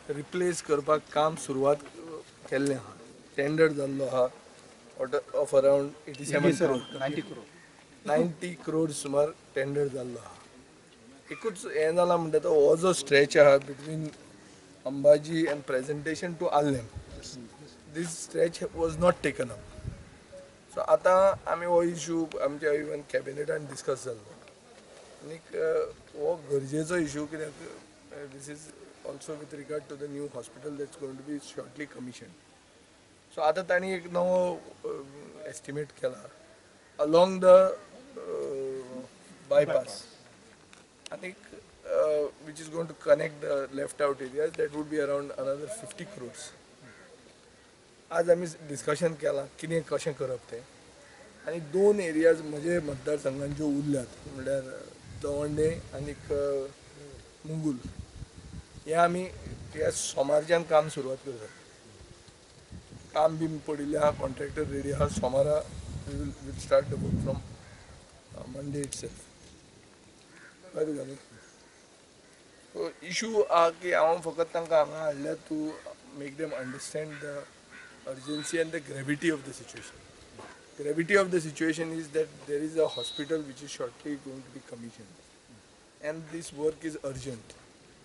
Replace करपाक काम सुरवात केल्लें आहा. टेंडर जाल्लो आहा ऑफ अराउंड 87 करोड 90 करोड सुमार टेंडर जाल्लो आहा. एकूच हें जाला म्हणटा तो हो जो स्ट्रेच आहा between Ambaji and presentation to आल्लेम, this stretch was not taken up. So आतां आमी हो इशू आमच्या इवन कॅबिनेटान डिस्कस जाल्लो आनीक हो गरजेचो इशू कित्याक this is also with regard to the new hospital that's going to be shortly commission. So आतां तांणी एक नवो एस्टिमेट केला along the bypass, anik which is going to connect the left out areas, that would be around another 50 crores. आज आमी discussion केलां कितें कशें करप तें, आनी दोन एरियाज म्हजे मतदारसंघान ज्यो उरल्यात म्हणल्यार दवंडे आनीक मुंगूल, हे आमी ह्या सोमारच्यान काम सुरवात करतात. काम बी पडिल्लें आहा, कॉन्ट्रॅक्टर रेडी आहा. सोमारा we'll start the work from Monday itself. So issue आ कि हांव फकत तांकां हांगा हाडल्या to make them understand the urgency and the gravity of the situation. Gravity of the situation is that there is a hospital which is shortly going to be commissioned, and this work is urgent.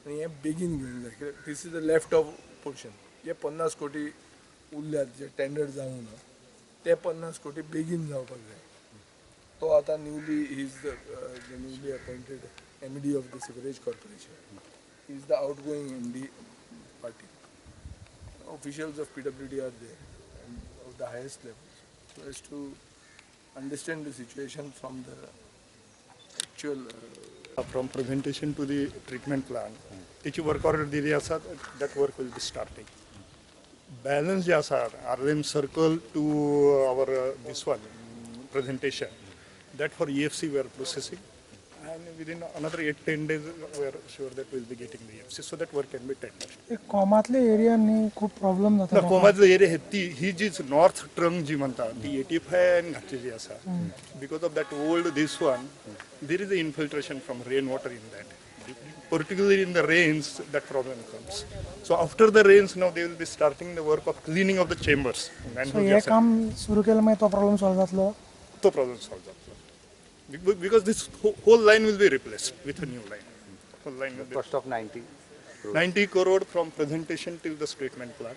And हे बेगीन घेवन जाय. This is the left of portion. हे 50 कोटी उरल्यात जे tender जावंक ना, ते 50 कोटी बेगीन जावपाक जाय. तो आतां newly he is the newly appointed MD of the Sewerage Corporation. He is the outgoing MD party. Officials of PWD are there and of the highest levels, so as to understand the situation from the actual from presentation to the treatment plant. त्याची work order दिली आसा, that work will be starting. Balance जे आसा RLM circle to our this one presentation, that for EFC we are processing, and within another 8-10 days we are sure that we will be getting the EFC, so that work can be tendered. एक कोमातले area नी खूप problem जाता. कोमातले area ही जी north trunk जी म्हणटा ती 85 and घातली जी आसा, because of that old this one there is the infiltration from rainwater in that. Particularly in the rains, that problem comes. So after the rains, now they will be starting the work of cleaning of the chambers. So हे काम सुरू केलं मागीर तो problem solve जातलो. तो problem solved जातलो. Because this whole line will be replaced with a new line. Whole line will be Cost of 90 crore from presentation till the treatment plant.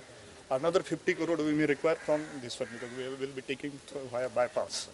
Another 50 crore we may require from this one, because we will be taking via bypass.